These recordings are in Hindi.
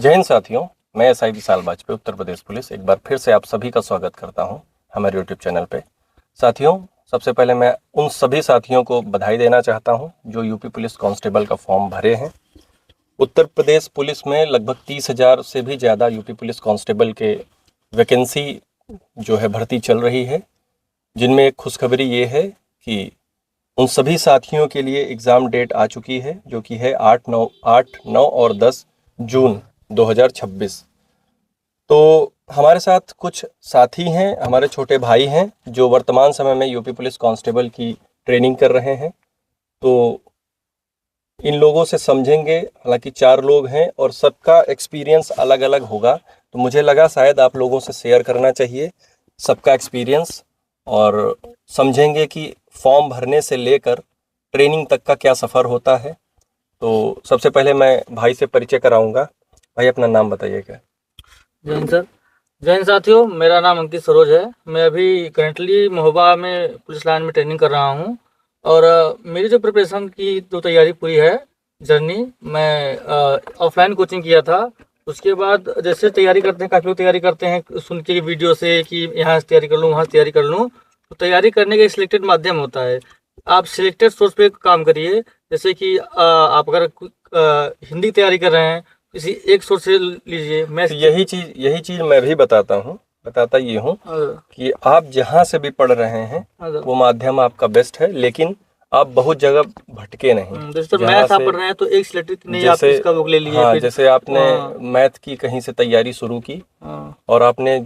जय हिंद साथियों, मैं एसआई विशाल वाजपेयी उत्तर प्रदेश पुलिस एक बार फिर से आप सभी का स्वागत करता हूं हमारे यूट्यूब चैनल पे। साथियों, सबसे पहले मैं उन सभी साथियों को बधाई देना चाहता हूं जो यूपी पुलिस कांस्टेबल का फॉर्म भरे हैं। उत्तर प्रदेश पुलिस में लगभग 30,000 से भी ज़्यादा यूपी पुलिस कांस्टेबल के वैकेंसी जो है भर्ती चल रही है, जिनमें एक खुशखबरी ये है कि उन सभी साथियों के लिए एग्ज़ाम डेट आ चुकी है, जो कि है 8, 9 और 10 जून 2026। तो हमारे साथ कुछ साथी हैं, हमारे छोटे भाई हैं जो वर्तमान समय में यूपी पुलिस कांस्टेबल की ट्रेनिंग कर रहे हैं। तो इन लोगों से समझेंगे, हालांकि 4 लोग हैं और सबका एक्सपीरियंस अलग अलग होगा, तो मुझे लगा शायद आप लोगों से शेयर करना चाहिए सबका एक्सपीरियंस, और समझेंगे कि फॉर्म भरने से लेकर ट्रेनिंग तक का क्या सफ़र होता है। तो सबसे पहले मैं भाई से परिचय कराऊंगा। भाई, अपना नाम बताइए। क्या? जय हिंद सर। जय हिंद साथियों, मेरा नाम अंकित सरोज है। मैं अभी करंटली महोबा में पुलिस लाइन में ट्रेनिंग कर रहा हूं और मेरी जो प्रिपरेशन की जो तैयारी पूरी है जर्नी, मैं ऑफलाइन कोचिंग किया था। उसके बाद जैसे तैयारी करते हैं, काफ़ी लोग तैयारी करते हैं सुन के वीडियो से कि यहाँ से तैयारी कर लूँ, वहाँ से तैयारी कर लूँ। तो तैयारी करने का सिलेक्टेड माध्यम होता है। आप सिलेक्टेड सोर्स पे काम करिए। जैसे कि आप अगर हिंदी तैयारी कर रहे हैं, किसी एक सोर्स से लीजिए। मैं तो यही चीज़ मैं भी बताता ये हूँ कि आप जहाँ से भी पढ़ रहे हैं वो माध्यम आपका बेस्ट है, लेकिन आप बहुत जगह भटके नहीं। जैसे मैथ आप पढ़ रहे हैं तो एक सिलेक्टेड नहीं, आप इसका बुक ले लिए। हाँ, जैसे आपने मैथ की कहीं से तैयारी शुरू की और आपने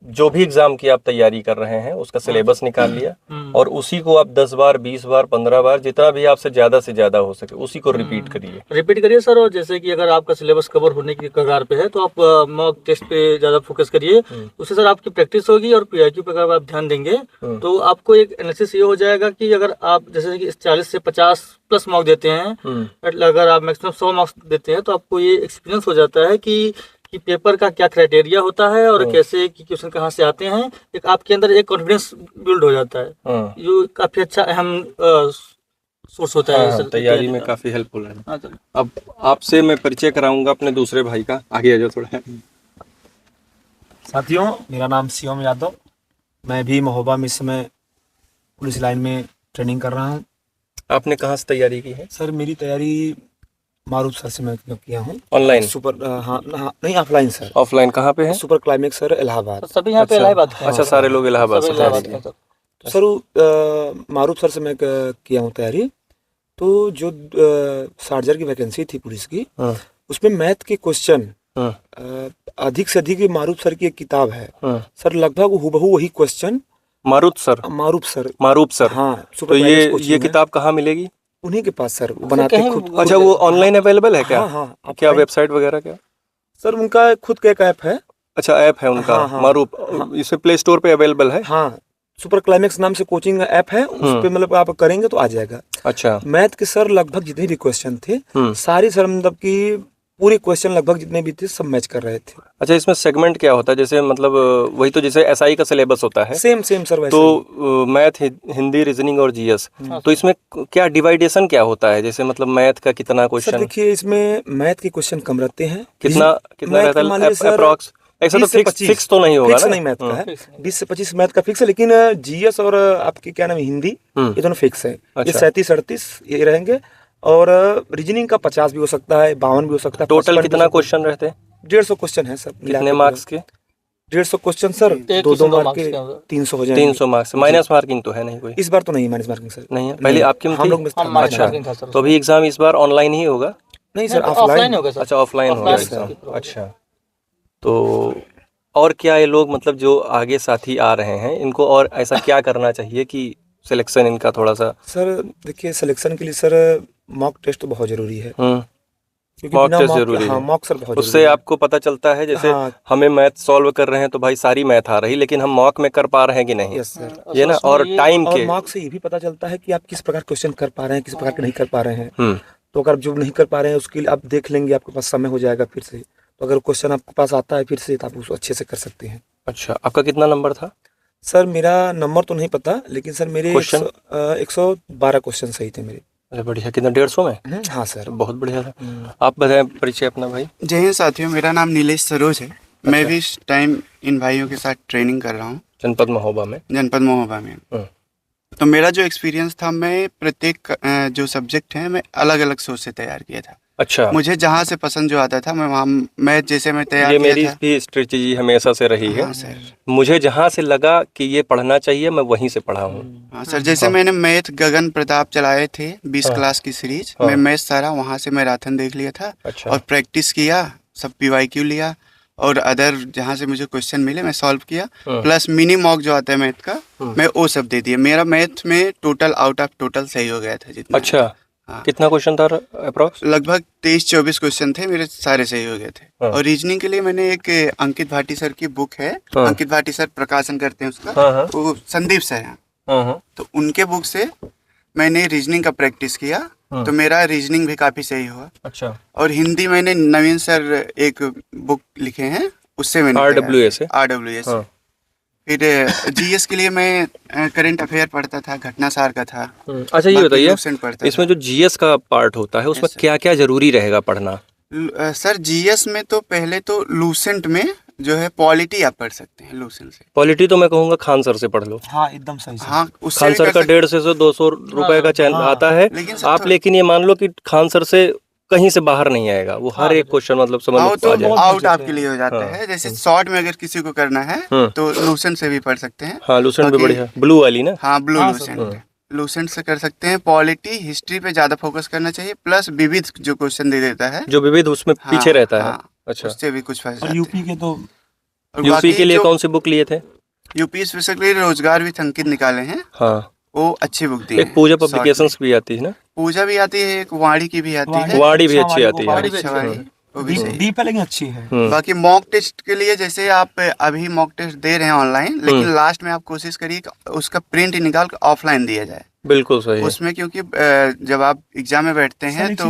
जो भी एग्जाम की आप तैयारी कर रहे हैं उसका सिलेबस निकाल लिया और उसी को आप 10 बार, 20 बार, 15 बार, जितना भी आपसे ज़्यादा से ज़्यादा हो सके उसी को रिपीट करिए सर। और जैसे कि अगर आपका सिलेबस कवर होने की कगार पे है तो आप मॉक टेस्ट पे ज़्यादा फोकस करिए। उससे सर आपकी प्रैक्टिस होगी और पीआईक्यू पे अगर आप ध्यान देंगे तो आपको एक एनालिसिस ये हो जाएगा कि अगर आप जैसे कि 40 से 50 प्लस मार्क्स देते हैं, अगर आप मैक्सिमम 100 मार्क्स देते हैं, तो आपको ये एक्सपीरियंस हो जाता है कि पेपर का क्या क्राइटेरिया होता है और कैसे कि क्वेश्चन कहाँ से आते हैं। एक आपके अंदर एक कॉन्फिडेंस बिल्ड हो जाता है। ये काफ़ी अच्छा अहम सोर्स होता है। सर, तैयारी में काफ़ी हेल्पफुल है। अब आपसे मैं परिचय कराऊंगा अपने दूसरे भाई का। आगे आ जाओ थोड़ा। साथियों, मेरा नाम शिवम यादव, मैं भी महोबा में इस समय पुलिस लाइन में ट्रेनिंग कर रहा हूँ। आपने कहाँ से तैयारी की है? सर, मेरी तैयारी मारूफ सर से मैं किया हूँ। ऑनलाइन? हाँ, नहीं, ऑफलाइन सर। ऑफलाइन कहाँ पे है? Super climax sir, Allahabad. सभी यहाँ पे इलाहाबाद। अच्छा, सारे लोग इलाहाबाद से। तो सर, मारूफ सर से मैं किया हूँ तैयारी। तो जो सार्जर की वैकेंसी थी पुलिस की, उसमें मैथ के क्वेश्चन अधिक से अधिक मारूफ सर की एक किताब है सर, लगभग हूबहू वही क्वेश्चन। मारूफ सर। हाँ, तो ये किताब कहाँ मिलेगी? उन्हीं के पास सर, बनाते खुद। अच्छा, वो ऑनलाइन अवेलेबल है क्या? हाँ। क्या वेबसाइट वगैरह क्या? सर, उनका खुद का एक ऐप है। अच्छा, ऐप है उनका? मारूफ। इसे प्ले स्टोर पे अवेलेबल है? हाँ, सुपर क्लाइमेक्स नाम से कोचिंग ऐप है, उस पे मतलब आप करेंगे तो आ जाएगा। अच्छा। मैथ के सर लगभग जितने भी क्वेश्चन थे सारी सर मतलब की पूरे क्वेश्चन लगभग जितने भी थे सब मैच कर रहे थे। अच्छा, इसमें सेगमेंट क्या होता है? जैसे मतलब वही तो जैसे एसआई का सिलेबस होता है, सेम सर वैसे। तो मैथ, हिंदी, रीजनिंग और जीएस, तो इसमें क्या डिवाइडेशन क्या होता है? जैसे मतलब मैथ का कितना क्वेश्चन? देखिए, इसमें मैथ के क्वेश्चन कम रहते हैं। कितना रहता है अप्रॉक्स? ऐसा तो फिक्स तो नहीं होगा ना? नहीं, मैथ का है 20 से 25 मैथ का फिक्स है, लेकिन जीएस और आपकी क्या नाम है, हिंदी, ये दोनों फिक्स है। ये 37-38 ये रहेंगे और रीजनिंग का 50 भी हो सकता है, 52 भी हो सकता है। टोटल कितना क्वेश्चन रहते हैं? 150 क्वेश्चन है सर। कितने मार्क्स के? 150 क्वेश्चन सर, 2 मार्क के 300 हो जाएंगे। 300 मार्क्स। माइनस मार्किंग तो है नहीं कोई? इस बार तो नहीं माइनस मार्किंग सर। नहीं है? पहले आपकी हम लोग में अच्छा, तो अभी एग्जाम इस बार ऑनलाइन ही होगा? नहीं सर, ऑफलाइन होगा। अच्छा, ऑफलाइन होगा एग्जाम। अच्छा, तो और क्या ये लोग मतलब जो आगे साथी आ रहे हैं, इनको और ऐसा क्या करना चाहिए कि सिलेक्शन इनका थोड़ा सा? सर देखिए, सिलेक्शन के लिए सर मॉक टेस्ट तो बहुत जरूरी है। मॉक टेस्ट जरूरी है। मॉक सर बहुत उससे आपको पता चलता है, जैसे हमें मैथ सॉल्व कर रहे हैं तो भाई सारी मैथ आ रही, लेकिन हम मॉक में कर पा रहे हैं कि नहीं। यस सर, ये ना, और टाइम के मॉक से ये भी पता चलता है कि आप किस प्रकार क्वेश्चन कर पा रहे हैं, किस प्रकार के नहीं कर पा रहे हैं। तो अगर जो नहीं कर पा रहे हैं उसके लिए आप देख लेंगे, आपके पास समय हो जाएगा फिर से। तो अगर क्वेश्चन आपके पास आता है फिर से तो आप उसको अच्छे से कर सकते हैं। अच्छा, आपका कितना नंबर था? सर, मेरा नंबर तो नहीं पता, लेकिन सर मेरे 112 क्वेश्चन सही थे मेरे। अच्छा बढ़िया, कितना 150 में? हाँ सर। बहुत बढ़िया है। आप बताएं परिचय अपना भाई। जय हिंद साथियों, मेरा नाम नीलेश सरोज है। मैं भी इस टाइम इन भाइयों के साथ ट्रेनिंग कर रहा हूँ जनपद महोबा में। जनपद महोबा में। तो मेरा जो एक्सपीरियंस था, मैं प्रत्येक जो सब्जेक्ट है मैं अलग अलग सोच से तैयार किया था। अच्छा, मुझे जहाँ से पसंद जो आता था मैं वहाँ मैं तैयार ये किया मेरी था। भी स्ट्रेटेजी हमेशा से रही है। हाँ सर। मुझे जहाँ से लगा कि ये पढ़ना चाहिए मैं वहीं से पढ़ा हूँ। हाँ सर, जैसे मैंने मैथ गगन प्रताप चलाए थे 20 क्लास की सीरीज, मैं मैथ सारा वहाँ से मैराथन देख लिया था। अच्छा। और प्रैक्टिस किया, सब PYQ लिया और अदर जहाँ से मुझे क्वेश्चन मिले मैं सॉल्व किया। प्लस मिनी मॉक जो आता है मैथ का, मैं वो सब दे दिया। मेरा मैथ में टोटल आउट ऑफ टोटल सही हो गया था जितना। अच्छा, हाँ। कितना क्वेश्चन था अप्रोक्स? लगभग 23-24 क्वेश्चन थे, मेरे सारे सही हो गए थे। और रीजनिंग के लिए मैंने एक अंकित भाटी सर की बुक है, अंकित भाटी सर प्रकाशन करते हैं उसका, वो संदीप सर हैं, तो उनके बुक से मैंने रीजनिंग का प्रैक्टिस किया, तो मेरा रीजनिंग भी काफी सही हुआ। अच्छा। और हिंदी मैंने नवीन सर एक बुक लिखे हैं, उससे मैंने RWS। फिर GS के लिए मैं करंट अफेयर पढ़ता था, घटना सार का था। अच्छा ये बताइए, इसमें था। जो GS का पार्ट होता है उसमें क्या क्या जरूरी रहेगा पढ़ना? सर GS में तो पहले तो लूसेंट में जो है पॉलिटी आप पढ़ सकते हैं, लूसेंट से। पॉलिटी तो मैं कहूँगा खान सर से पढ़ लो। हाँ एकदम सही। हाँ, उससे खान भी सर का 150 से 200 रुपए का चैनल आता है। आप लेकिन ये मान लो कि खान सर से कहीं से बाहर नहीं आएगा, वो हर एक क्वेश्चन मतलब समझ में आ जाए। आउट आपके लिए हो जाता है। जैसे शॉर्ट में अगर किसी को करना है तो लूसेंट से भी पढ़ सकते हैं। हाँ लूसेंट भी बढ़िया, ब्लू वाली ना। हाँ ब्लू लूसेंट, लूसेंट से कर सकते हैं। पॉलिटी हिस्ट्री पे ज्यादा फोकस करना चाहिए, प्लस विविध जो क्वेश्चन दे देता है, जो विविध उसमें पीछे रहता है। अच्छा, उससे भी कुछ फंस और यूपी के तो यूपी के लिए कौन सी बुक लिए थे? यूपी स्पेसिफिकली रोजगार विथ अंकित निकाले हैं। हाँ, वो अच्छी बुक दी है। एक पूजा पब्लिकेशंस भी आती है ना? पूजा भी आती है, एक वाणी की भी आती है। वाणी भी अच्छी आती है, वो भी सही। डीप है लेकिन अच्छी है। बाकी मॉक टेस्ट के लिए जैसे आप अभी मॉक टेस्ट दे रहे हैं ऑनलाइन, लेकिन लास्ट में आप कोशिश करिए कि उसका प्रिंट निकाल कर ऑफलाइन दिया जाए। बिल्कुल सही है। उसमें क्योंकि जब आप एग्जाम में बैठते हैं तो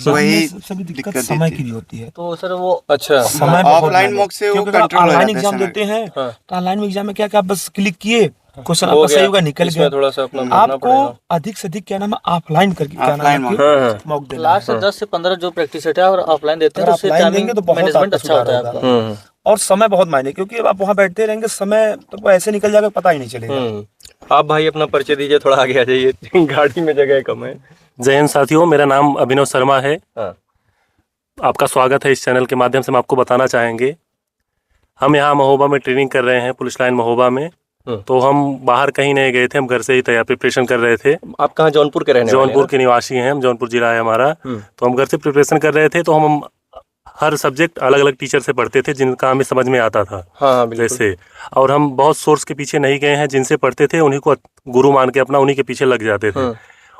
वही दिक्कत समय की भी होती है। तो सर वो अच्छा, समय ऑफलाइन मॉक से वो कंट्रोल हो जाता है। ऑनलाइन एग्जाम देते हैं तो ऑनलाइन एग्जाम में क्या आप बस क्लिक किए, क्वेश्चन आपका सही होगा, निकल गया। थोड़ा सा अपना आपको अधिक से अधिक क्या नाम है ऑफलाइन करके क्या नाम है मॉक देना। लास्ट 10 से 15 जो प्रैक्टिस सेट है और ऑफलाइन देते हैं तो उससे टाइमिंग मैनेजमेंट अच्छा होता है आपका। और समय बहुत मायने, क्योंकि आप वहाँ बैठते रहेंगे समय तो ऐसे निकल जाएगा पता ही नहीं चलेगा। आप भाई अपना परिचय दीजिए, थोड़ा आगे आ जाइए, गाड़ी में जगह कम है। जय हिंद साथियों, मेरा नाम अभिनव शर्मा है। आपका स्वागत है इस चैनल के माध्यम से। हम आपको बताना चाहेंगे, हम यहाँ महोबा में ट्रेनिंग कर रहे हैं, पुलिस लाइन महोबा में। तो हम बाहर कहीं नहीं गए थे, हम घर से ही तैयार प्रिपरेशन कर रहे थे। आप कहाँ जौनपुर के रहने वाले हैं? जौनपुर के निवासी हैं हम, जौनपुर जिला है हमारा। तो हम घर से प्रिपरेशन कर रहे थे, तो हम हर सब्जेक्ट अलग अलग टीचर से पढ़ते थे जिनका हमें समझ में आता था। हाँ, जैसे, और हम बहुत सोर्स के पीछे नहीं गए हैं। जिनसे पढ़ते थे उन्हीं को गुरु मान के अपना उन्हीं के पीछे लग जाते थे,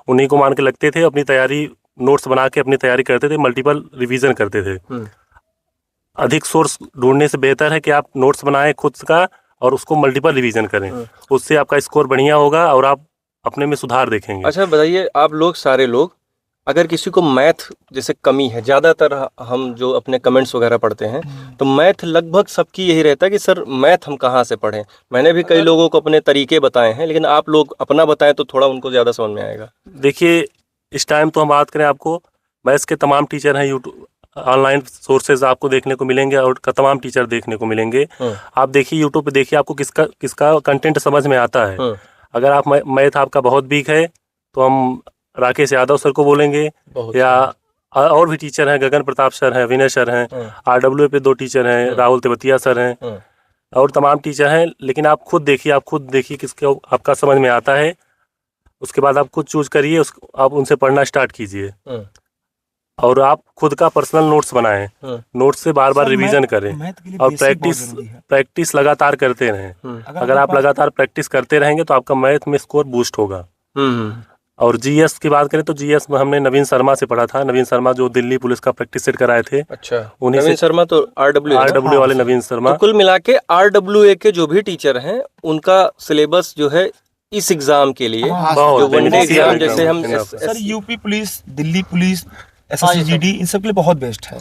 उन्हीं को मान के लगते थे। अपनी तैयारी नोट्स बना के अपनी तैयारी करते थे, मल्टीपल रिवीजन करते थे। अधिक सोर्स ढूंढने से बेहतर है कि आप नोट्स बनाएं खुद का और उसको मल्टीपल रिवीजन करें। उससे आपका स्कोर बढ़िया होगा और आप अपने में सुधार देखेंगे। अच्छा बताइए, आप लोग सारे लोग अगर किसी को मैथ जैसे कमी है, ज़्यादातर हम जो अपने कमेंट्स वगैरह पढ़ते हैं तो मैथ लगभग सबकी यही रहता है कि सर मैथ हम कहाँ से पढ़ें। मैंने भी कई लोगों को अपने तरीके बताए हैं, लेकिन आप लोग अपना बताएं तो थोड़ा उनको ज़्यादा समझ में आएगा। देखिए, इस टाइम तो हम बात करें, आपको मैथ्स के तमाम टीचर हैं, यूट्यूब ऑनलाइन सोर्सेज आपको देखने को मिलेंगे और तमाम टीचर देखने को मिलेंगे। आप देखिए यूट्यूब पे, देखिए आपको किसका कंटेंट समझ में आता है। अगर आप मैथ आपका बहुत वीक है तो हम राकेश यादव सर को बोलेंगे, या और भी टीचर हैं, गगन प्रताप सर हैं, विनय सर हैं, RWA पे 2 टीचर हैं, राहुल तेवतिया सर हैं, और तमाम टीचर हैं। लेकिन आप खुद देखिए किसके आपका समझ में आता है। उसके बाद आप खुद चूज करिए, आप उनसे पढ़ना स्टार्ट कीजिए और आप खुद का पर्सनल नोट्स बनाएं। नोट्स से बार बार रिवीजन करें और प्रैक्टिस लगातार करते रहें। अगर आप लगातार प्रैक्टिस करते रहेंगे तो आपका मैथ में स्कोर बूस्ट होगा। और GS की बात करें तो GS में हमने नवीन शर्मा से पढ़ा था। नवीन शर्मा जो दिल्ली पुलिस का प्रैक्टिस सेट कराए थे। अच्छा, नवीन शर्मा तो RWA वाले नवीन शर्मा। तो कुल मिला के RWA के जो भी टीचर हैं उनका सिलेबस जो है इस एग्जाम के लिए, जो वनडे एग्जाम जैसे हम sir UP police, Delhi police, SSCGD, इन सब के लिए बहुत बेस्ट है।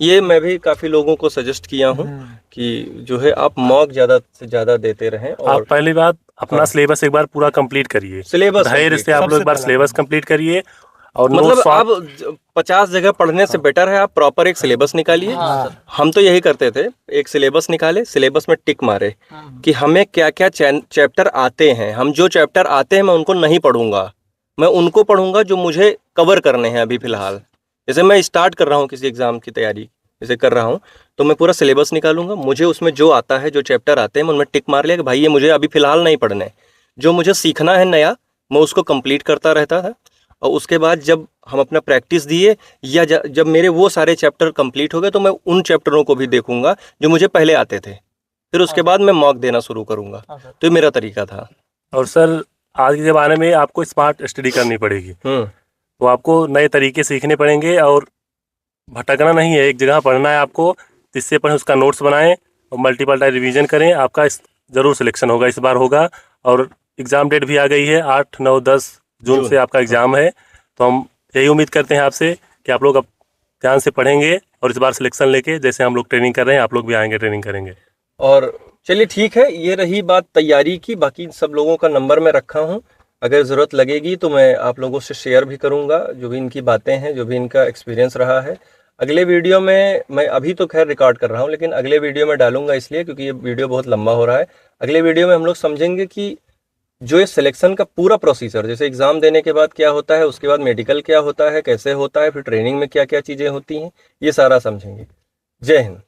ये मैं भी काफी लोगों को सजेस्ट किया हूँ कि जो है आप मॉक ज्यादा से ज्यादा देते रहें। और आप पहली बात अपना सिलेबस एक बार पूरा कंप्लीट करिए, सिलेबस धैर्य से आप लोग एक बार सिलेबस कंप्लीट करिए। और मतलब नोट्स आप 50 जगह पढ़ने से बेटर है आप प्रॉपर एक सिलेबस निकालिए। हाँ सर। हम तो यही करते थे, एक सिलेबस निकाले, सिलेबस में टिक मारे कि हमें क्या क्या चैप्टर आते हैं। हम जो चैप्टर आते हैं मैं उनको नहीं पढ़ूंगा, मैं उनको पढ़ूंगा जो मुझे कवर करने हैं अभी फिलहाल। जैसे मैं स्टार्ट कर रहा हूँ किसी एग्जाम की तैयारी जैसे कर रहा हूँ, तो मैं पूरा सिलेबस निकालूंगा, मुझे उसमें जो आता है, जो चैप्टर आते हैं मैं उनमें टिक मार लिया कि भाई ये मुझे अभी फिलहाल नहीं पढ़ने, जो मुझे सीखना है नया मैं उसको कंप्लीट करता रहता था। और उसके बाद जब हम अपना प्रैक्टिस दिए या जब मेरे वो सारे चैप्टर कंप्लीट हो गए तो मैं उन चैप्टरों को भी देखूंगा जो मुझे पहले आते थे, फिर उसके बाद मैं मॉक देना शुरू करूंगा। तो ये मेरा तरीका था। और सर आज के ज़माने में आपको स्मार्ट स्टडी करनी पड़ेगी, तो आपको नए तरीके सीखने पड़ेंगे और भटकना नहीं है, एक जगह पढ़ना है आपको, जिससे पढ़ें उसका नोट्स बनाएं और मल्टीपल टाइम रिवीजन करें। आपका ज़रूर सिलेक्शन होगा, इस बार होगा। और एग्ज़ाम डेट भी आ गई है, 8, 9, 10 जून से आपका एग्ज़ाम है। तो हम यही उम्मीद करते हैं आपसे कि आप लोग अब ध्यान से पढ़ेंगे और इस बार सिलेक्शन लेके, जैसे हम लोग ट्रेनिंग कर रहे हैं, आप लोग भी आएंगे, ट्रेनिंग करेंगे। और चलिए ठीक है, ये रही बात तैयारी की। बाकी सब लोगों का नंबर मैं रखा हूँ, अगर ज़रूरत लगेगी तो मैं आप लोगों से शेयर भी करूँगा जो भी इनकी बातें हैं, जो भी इनका एक्सपीरियंस रहा है। अगले वीडियो में मैं अभी तो खैर रिकॉर्ड कर रहा हूँ, लेकिन अगले वीडियो में डालूंगा इसलिए क्योंकि ये वीडियो बहुत लंबा हो रहा है। अगले वीडियो में हम लोग समझेंगे कि जो ये सिलेक्शन का पूरा प्रोसीजर, जैसे एग्ज़ाम देने के बाद क्या होता है, उसके बाद मेडिकल क्या होता है, कैसे होता है, फिर ट्रेनिंग में क्या क्या चीज़ें होती हैं, ये सारा समझेंगे। जय हिंद।